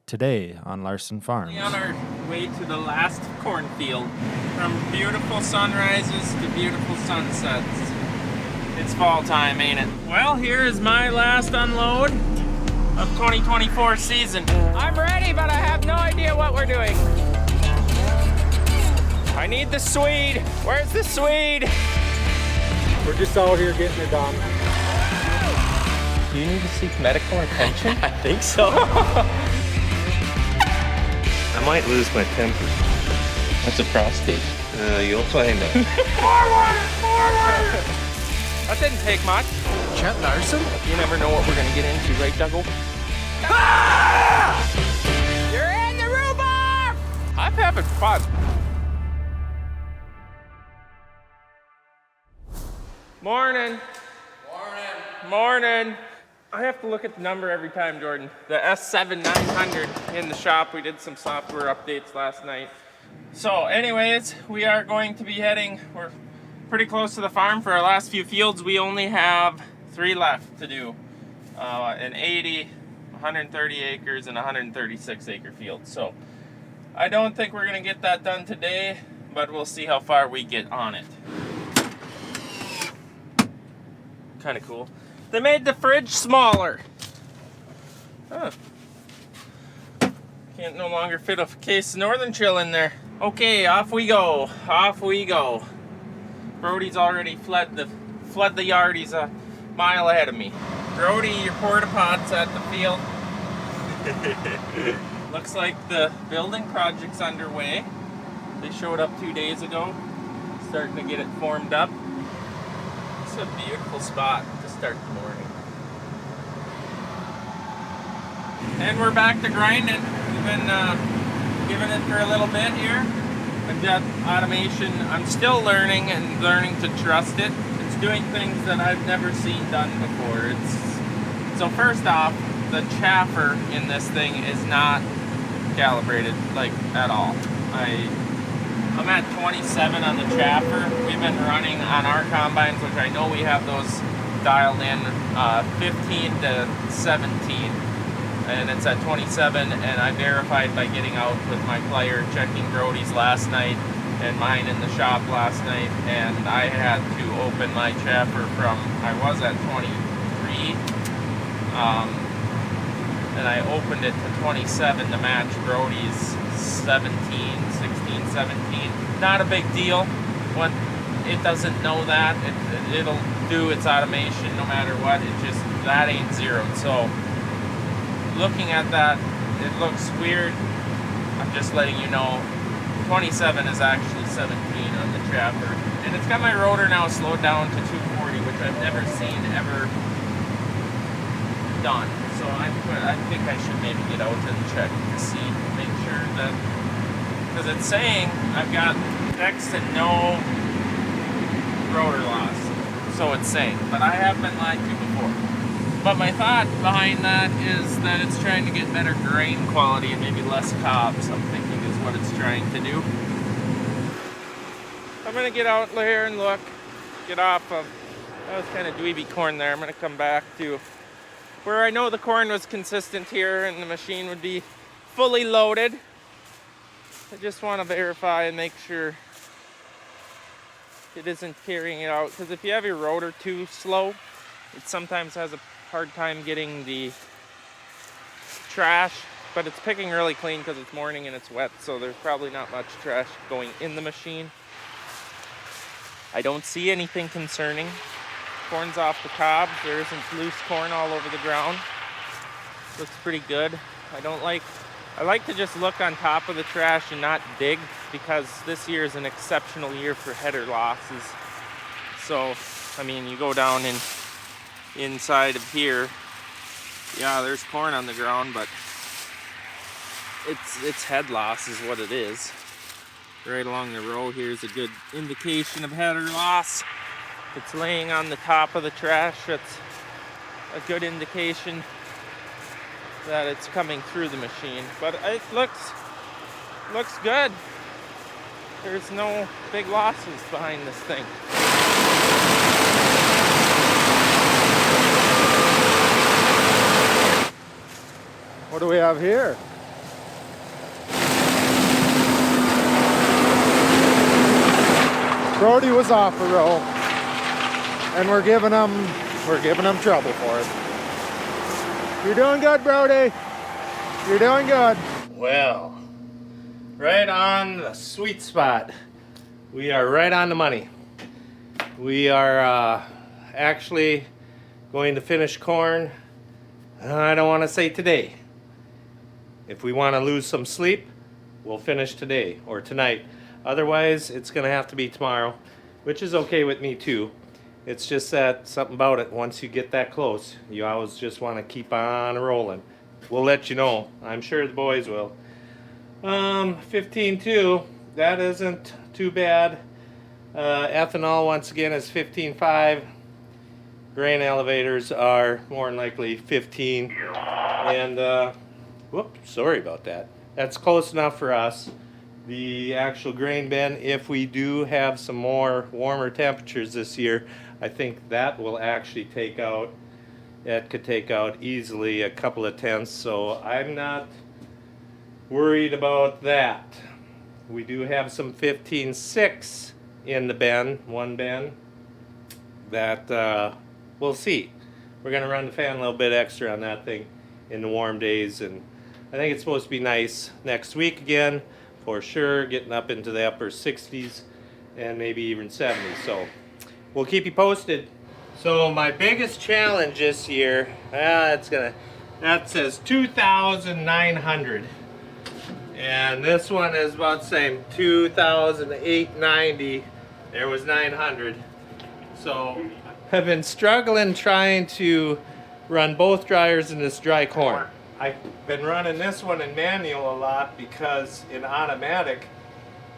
Today on Larson Farms. On our way to the last cornfield, from beautiful sunrises to beautiful sunsets. It's fall time, ain't it? Well, here is my last unload of 2024 season. I'm ready, but I have no idea what we're doing. I need the Swede. Where's the Swede? We're just out here getting it done. Do you need to seek medical attention? I think so. I might lose my temper. That's a prostate. You'll find out. Forward! That didn't take much. Chet Larson? You never know what we're gonna get into, right, Dougal? Ah! You're in the rhubarb! I'm having fun. Morning. Morning. I have to look at the number every time, Jordan. The S7900 in the shop. We did some software updates last night. So anyways, we are going to be heading, we're pretty close to the farm for our last few fields. We only have 3 left to do. An 80, 130 acres, and 136 acre field. So I don't think we're gonna get that done today, but we'll see how far we get on it. Kind of cool. They made the fridge smaller. Huh. Can't no longer fit a case of Northern Chill in there. Okay, off we go. Off we go. Brody's already fled the yard. He's a mile ahead of me. Brody, your porta pot's at the field. Looks like the building project's underway. They showed up 2 days ago. Starting to get it formed up. It's a beautiful spot to start the morning. And we're back to grinding. We've been giving it for a little bit here. I've got automation. I'm still learning and learning to trust it. It's doing things that I've never seen done before. So first off, the chaffer in this thing is not calibrated, like, at all. I'm at 27 on the chaffer. We've been running on our combines, which I know we have those dialed in, 15 to 17. And it's at 27, and I verified by getting out with my plier, checking Brody's last night and mine in the shop last night, and I had to open my chaffer from, I was at 23, and I opened it to 27 to match Brody's 17, 16, 17. Not a big deal when it doesn't know that. It'll do its automation no matter what. It just, that ain't zeroed. So looking at that, it looks weird. I'm just letting you know 27 is actually 17 on the chaffer. And it's got my rotor now slowed down to 240, which I've never seen ever done. So I think I should maybe get out and check to see, make sure that, because it's saying I've got next to no rotor loss. So it's saying, but I have been lied to before. But my thought behind that is that it's trying to get better grain quality and maybe less cobs, I'm thinking is what it's trying to do. I'm gonna get out here and look, get off of, that was kind of dweeby corn there. I'm gonna come back to where I know the corn was consistent here and the machine would be fully loaded. I just want to verify and make sure it isn't carrying it out, because if you have your rotor too slow, it sometimes has a hard time getting the trash, but it's picking really clean because it's morning and it's wet, so there's probably not much trash going in the machine. I don't see anything concerning. Corn's off the cobs. There isn't loose corn all over the ground. Looks pretty good. I like to just look on top of the trash and not dig, because this year is an exceptional year for header losses. So, I mean, you go down inside of here, yeah, there's corn on the ground, but it's head loss is what it is. Right along the row here is a good indication of header loss. It's laying on the top of the trash. That's a good indication that it's coming through the machine. But it looks good. There's no big losses behind this thing. What do we have here? Brody was off a row, and we're giving him trouble for it. You're doing good, Brody. You're doing good. Well, right on the sweet spot. We are right on the money. We are actually going to finish corn. I don't want to say today. If we want to lose some sleep, we'll finish today or tonight. Otherwise, it's going to have to be tomorrow, which is okay with me too. It's just that something about it, once you get that close, you always just want to keep on rolling. We'll let you know. I'm sure the boys will. 15.2, that isn't too bad. Ethanol, once again, is 15.5. Grain elevators are more than likely 15. And, whoops, sorry about that. That's close enough for us. The actual grain bin, if we do have some more warmer temperatures this year, I think that will actually take out, that could take out easily a couple of tenths, so I'm not worried about that. We do have some 15.6 in the bin, one bin, that we'll see. We're going to run the fan a little bit extra on that thing in the warm days, and I think it's supposed to be nice next week again. For sure, getting up into the upper 60s and maybe even 70s. So we'll keep you posted. So my biggest challenge this year, that says 2,900, and this one is about the same, 2,890. There was 900. So I've been struggling trying to run both dryers in this dry corn. I've been running this one in manual a lot because in automatic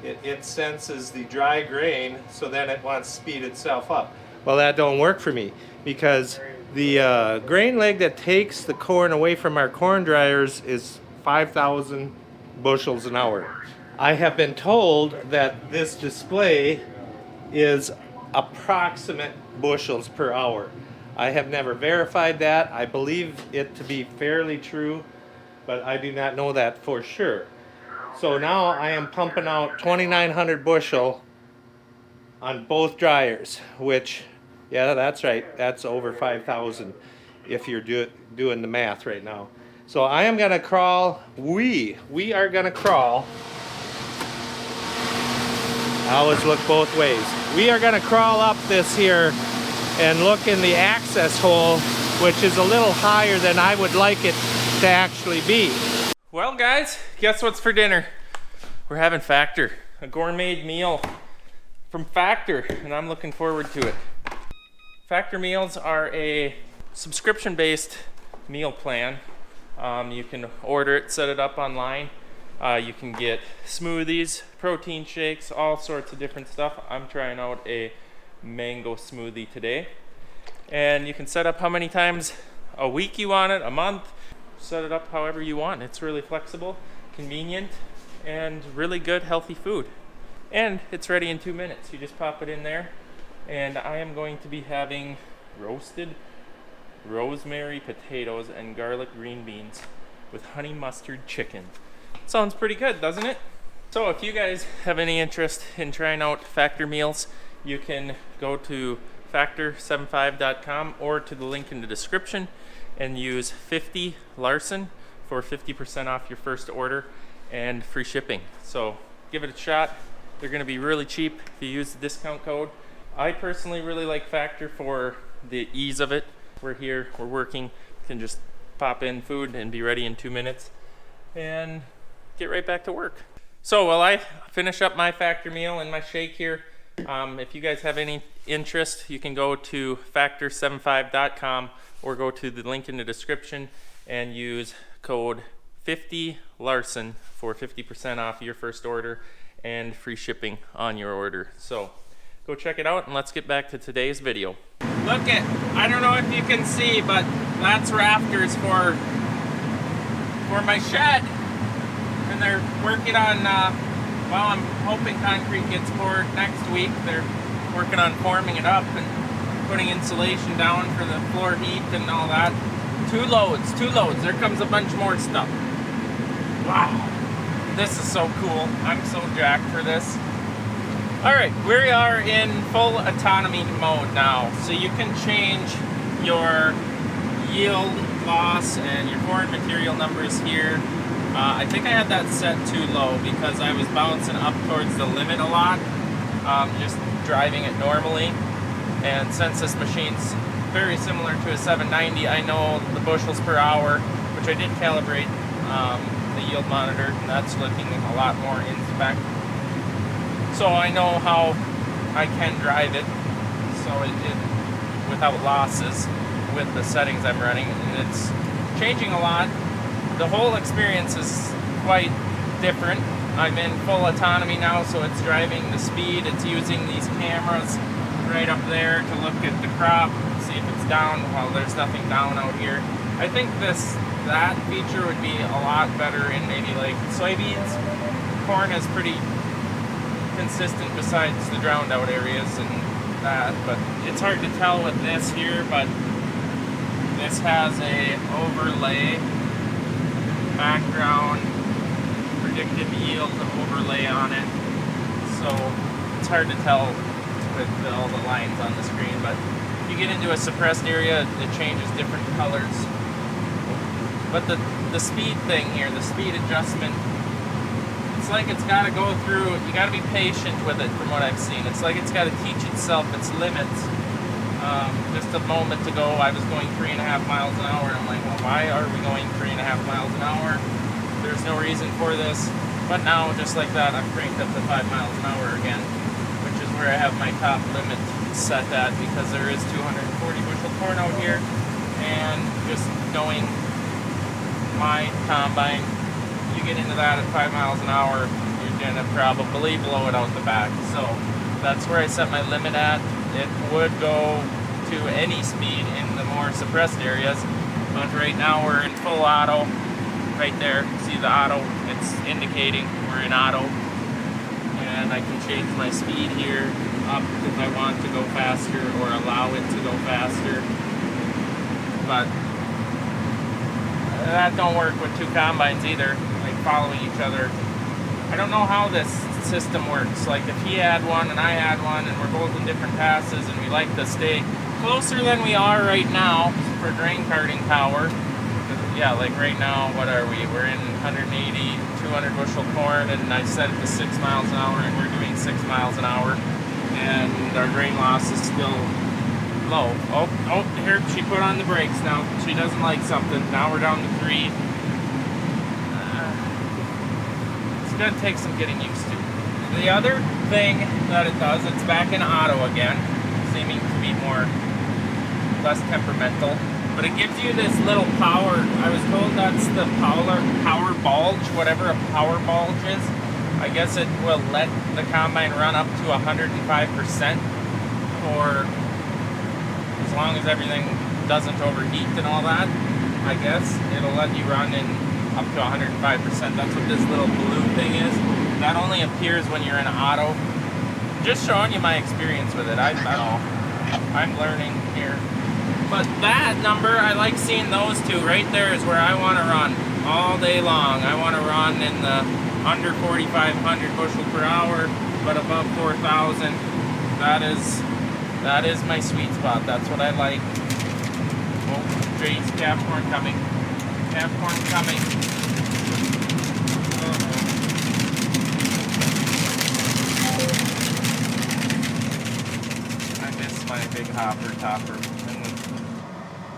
it senses the dry grain, so then it wants to speed itself up. Well, that don't work for me because the grain leg that takes the corn away from our corn dryers is 5,000 bushels an hour. I have been told that this display is approximate bushels per hour. I have never verified that. I believe it to be fairly true, but I do not know that for sure. So now I am pumping out 2,900 bushel on both dryers, which, yeah, that's right, that's over 5,000 if you're doing the math right now. So I am gonna crawl, we are gonna crawl. I always look both ways. We are gonna crawl up this here and look in the access hole, which is a little higher than I would like it to actually be. Well guys, guess what's for dinner? We're having Factor, a gourmet meal from Factor, and I'm looking forward to it. Factor meals are a subscription-based meal plan. You can order it, set it up online. You can get smoothies, protein shakes, all sorts of different stuff. I'm trying out a mango smoothie today, and you can set up how many times a week you want it, a month. Set it up however you want. It's really flexible, convenient, and really good healthy food, and it's ready in 2 minutes. You just pop it in there, and I am going to be having roasted rosemary potatoes and garlic green beans with honey mustard chicken. Sounds pretty good, doesn't it? So if you guys have any interest in trying out Factor meals, you can go to factor75.com or to the link in the description and use 50 Larson for 50% off your first order and free shipping. So give it a shot. They're going to be really cheap if you use the discount code. I personally really like Factor for the ease of it. We're here, we're working, can just pop in food and be ready in 2 minutes and get right back to work. So while I finish up my Factor meal and my shake here, if you guys have any interest, you can go to factor75.com or go to the link in the description and use code 50LARSON for 50% off your first order and free shipping on your order. So go check it out, and let's get back to today's video. Look at, I don't know if you can see, but that's rafters for my shed. And they're working on, well, I'm hoping concrete gets poured next week. They're working on forming it up and putting insulation down for the floor heat and all that. Two loads. There comes a bunch more stuff. Wow. This is so cool. I'm so jacked for this. All right, we are in full autonomy mode now. So you can change your yield loss and your foreign material numbers here. I think I had that set too low because I was bouncing up towards the limit a lot, just driving it normally. And since this machine's very similar to a 790, I know the bushels per hour, which I did calibrate the yield monitor, and that's looking a lot more in spec. So I know how I can drive it, so it without losses with the settings I'm running, and it's changing a lot. The whole experience is quite different. I'm in full autonomy now, so it's driving the speed. It's using these cameras right up there to look at the crop, see if it's down. Well, there's nothing down out here. I think that feature would be a lot better in maybe like soybeans. Corn is pretty consistent besides the drowned out areas and that, but it's hard to tell with this here. But this has a overlay background predictive yield overlay on it, so it's hard to tell with all the lines on the screen. But if you get into a suppressed area, it changes different colors. But the speed thing here, the speed adjustment, it's like it's got to go through, you got to be patient with it from what I've seen. It's like it's got to teach itself its limits. Just a moment ago, I was going 3.5 miles an hour, and I'm like, well, why are we going 3.5 miles an hour? There's no reason for this. But now, just like that, I'm cranked up to 5 miles an hour again, which is where I have my top limit set at, because there is 240 bushel corn out here, and just knowing my combine, you get into that at 5 miles an hour, you're gonna probably blow it out the back. So that's where I set my limit at. It would go to any speed in the more suppressed areas, but right now we're in full auto. Right there, see the auto? It's indicating we're in auto, and I can change my speed here up if I want to go faster or allow it to go faster. But that don't work with two combines either, like following each other. I don't know how this system works. Like if he had one and I had one and we're both in different passes and we like to stay closer than we are right now for grain carting power. Yeah, like right now, what are we? We're in 180, 200 bushel corn, and I set it to 6 miles an hour, and we're doing 6 miles an hour, and our grain loss is still low. Oh, here, she put on the brakes now. She doesn't like something. Now we're down to 3. It's gonna take some getting used to. The other thing that it does, it's back in auto again, seeming to be less temperamental. But it gives you this little power. I was told that's the power bulge, whatever a power bulge is. I guess it will let the combine run up to 105% for as long as everything doesn't overheat and all that. I guess it'll let you run in up to 105%. That's what this little blue thing is. That only appears when you're in auto. Just showing you my experience with it. I don't know. I'm learning here. But that number, I like seeing those two. Right there is where I want to run all day long. I want to run in the under 4,500 bushel per hour, but above 4,000. That is my sweet spot. That's what I like. Oh, Jay's calf corn coming. Calf corn coming. I miss my big hopper topper.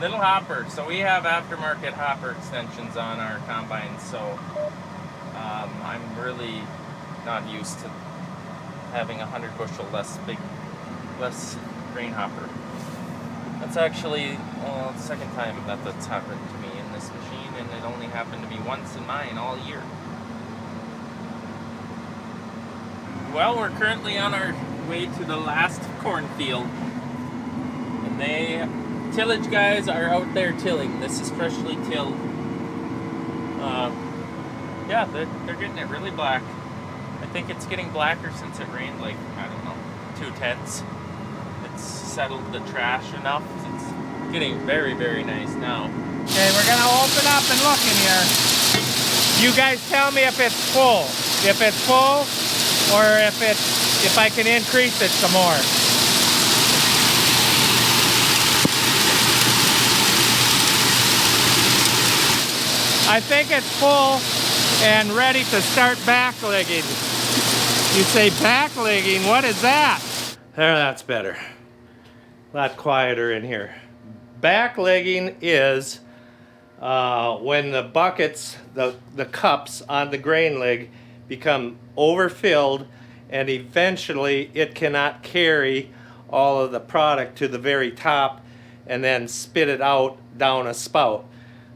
Little hopper. So we have aftermarket hopper extensions on our combines, so I'm really not used to having 100 bushel less grain hopper. That's actually the second time that's happened to me in this machine, and it only happened to me once in mine all year. Well, we're currently on our way to the last cornfield, and tillage guys are out there tilling. This is freshly tilled. Yeah, they're getting it really black. I think it's getting blacker since it rained like, I don't know, 2/10. It's settled the trash enough. It's getting very, very nice now. Okay, we're gonna open up and look in here. You guys tell me if it's full. If it's full or if it's if I can increase it some more. I think it's full and ready to start backlegging. You say backlegging, what is that? There, that's better. A lot quieter in here. Backlegging is when the buckets, the cups on the grain leg become overfilled and eventually it cannot carry all of the product to the very top and then spit it out down a spout.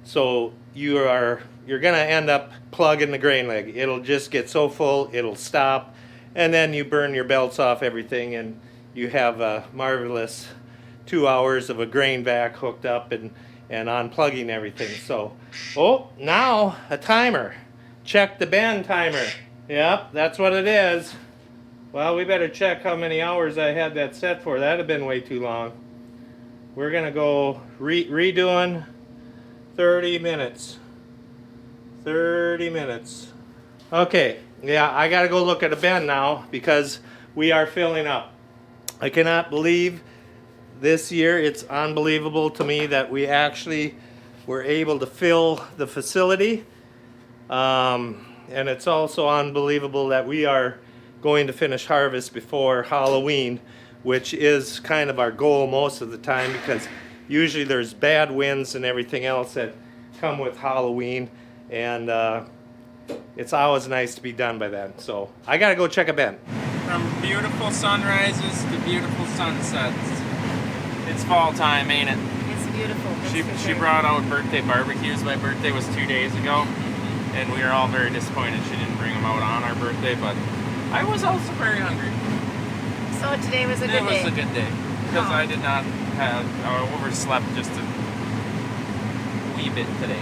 So you're gonna end up plugging the grain leg. It'll just get so full, it'll stop, and then you burn your belts off everything and you have a marvelous 2 hours of a grain vac hooked up and unplugging everything. So, oh, now a timer. Check the bend timer. Yep, that's what it is. Well, we better check how many hours I had that set for. That'd have been way too long. We're gonna go redoing 30 minutes. 30 minutes. Okay, yeah, I gotta go look at a bend now because we are filling up. I cannot believe this year, it's unbelievable to me that we actually were able to fill the facility. And it's also unbelievable that we are going to finish harvest before Halloween, which is kind of our goal most of the time because usually there's bad winds and everything else that come with Halloween, and it's always nice to be done by then. So I gotta go check a bend. From beautiful sunrises to beautiful sunsets, it's fall time, ain't it? It's beautiful. She brought out birthday barbecues. My birthday was 2 days ago, and we were all very disappointed she didn't bring them out on our birthday, but I was also very hungry. So today was a good day? It was a good day, because I did not have, I overslept just a wee bit today.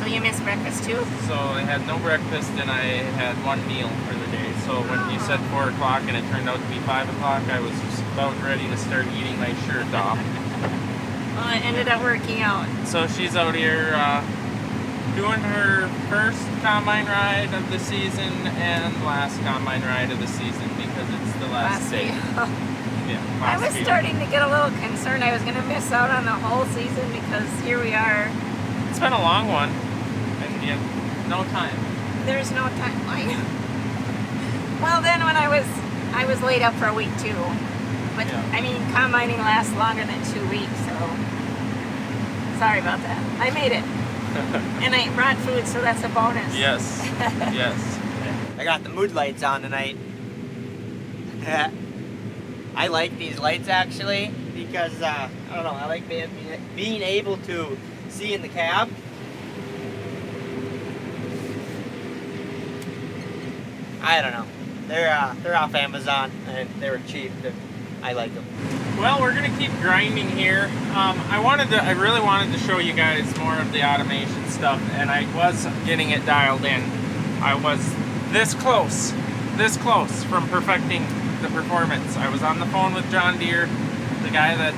So you missed breakfast too? So I had no breakfast and I had one meal for the day. So when you said 4 o'clock and it turned out to be 5 o'clock, I was just about ready to start eating my shirt off. Well, it ended up working out. So she's out here doing her first combine ride of the season and last combine ride of the season because it's the last day. Yeah, I was starting to get a little concerned I was going to miss out on the whole season because here we are. It's been a long one, and yet no time. There's no time. Well, then when I was laid up for a week too. But yeah. I mean, combining lasts longer than 2 weeks, so sorry about that. I made it. And I brought food, so that's a bonus. Yes, yes. I got the mood lights on tonight. I like these lights actually because I don't know. I like being able to see in the cab. I don't know. They're off Amazon and they were cheap. I like them. Well, we're gonna keep grinding here. I really wanted to show you guys more of the automation stuff, and I was getting it dialed in. I was this close from perfecting the performance. I was on the phone with John Deere, the guy that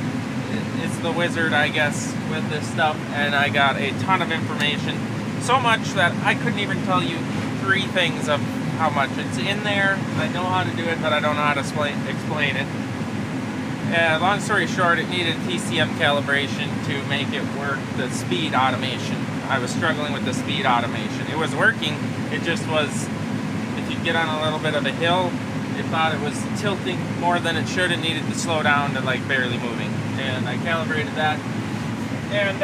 is the wizard, I guess, with this stuff, and I got a ton of information. So much that I couldn't even tell you 3 things of how much it's in there. I know how to do it, but I don't know how to explain it. Long story short, it needed TCM calibration to make it work, the speed automation. I was struggling with the speed automation. It was working, it just was, if you get on a little bit of a hill, it thought it was tilting more than it should and needed to slow down to like barely moving. And I calibrated that and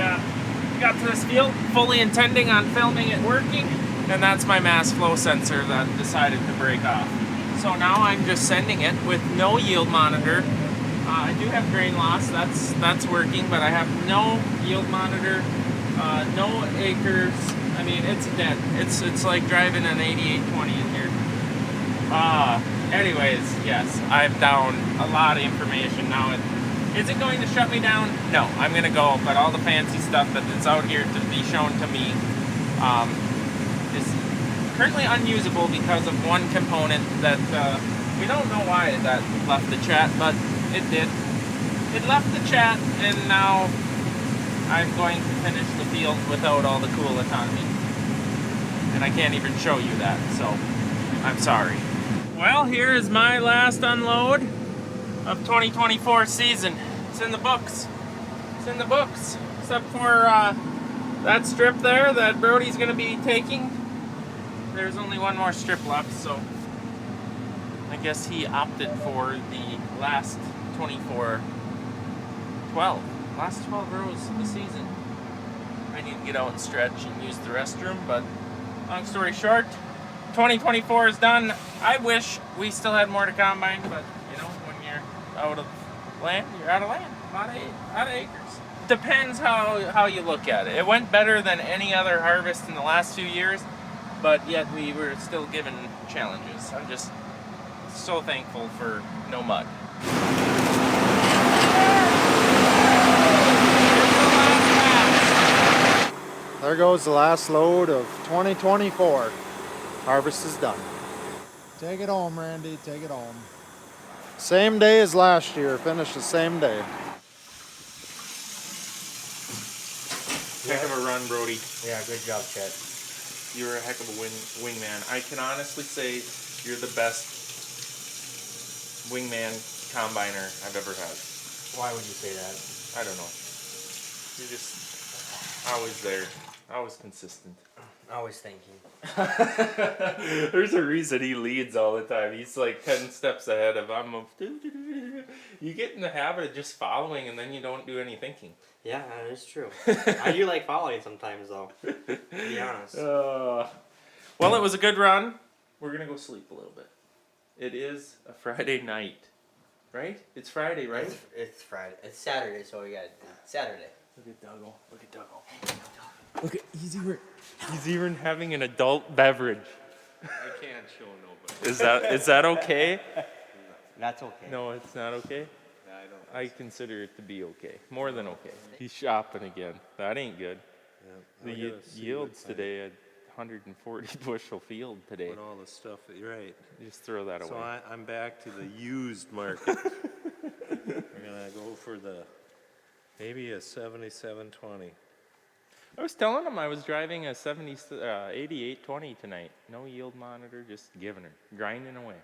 got to this field fully intending on filming it working, and that's my mass flow sensor that decided to break off. So now I'm just sending it with no yield monitor. I do have grain loss, that's working, but I have no yield monitor, no acres. I mean, it's dead. It's like driving an 8820 in here. Anyways, yes, I'm down a lot of information now. Is it going to shut me down? No, I'm gonna go, but all the fancy stuff that's out here to be shown to me is currently unusable because of one component that we don't know why that left the chat, but it did. It left the chat, and now I'm going to finish the field without all the cool autonomy. And I can't even show you that, so I'm sorry. Well, here is my last unload of 2024 season. It's in the books. It's in the books. Except for that strip there that Brody's going to be taking. There's only one more strip left, so I guess he opted for the last 12 rows of the season. I need to get out and stretch and use the restroom, but long story short, 2024 is done. I wish we still had more to combine, but you know, when you're out of land, you're out of land, out of acres. Depends how you look at it. It went better than any other harvest in the last few years, but yet we were still given challenges. I'm just so thankful for no mud. There goes the last load of 2024. Harvest is done. Take it home, Randy. Take it home. Same day as last year. Finished the same day. Heck of a run, Brody. Yeah, good job, Chad. You're a heck of a wingman. I can honestly say you're the best wingman combiner I've ever had. Why would you say that? I don't know. You're just always there. Always consistent. Always thinking. There's a reason he leads all the time. He's like 10 steps ahead of I'm you get in the habit of just following and then you don't do any thinking. Yeah, that is true. I do like following sometimes, though. To be honest. Well, it was a good run. We're going to go sleep a little bit. It is a Friday night, right? It's Friday, right? It's Friday. It's Saturday, so we got Saturday. Look at Dougal. Look at Dougal. Look at he's even having an adult beverage. I can't show nobody. Is that okay? That's okay. No, it's not okay. I don't. I consider it to be okay. More than okay. He's shopping again. That ain't good. Yeah, The yields today at 140 bushel field today. Put all the stuff. You're right. Just throw that So away. I'm back to the used market. We're gonna go for maybe a 7720. I was telling him I was driving a 8820 tonight. No yield monitor, just giving her, grinding away.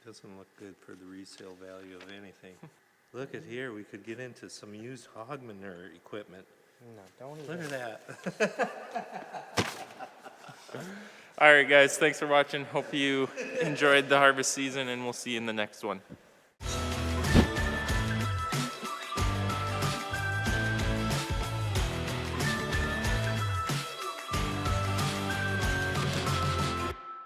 Doesn't look good for the resale value of anything. Look at here, we could get into some used hog manure equipment. No, don't even. Look at that. All right, guys, thanks for watching. Hope you enjoyed the harvest season, and we'll see you in the next one.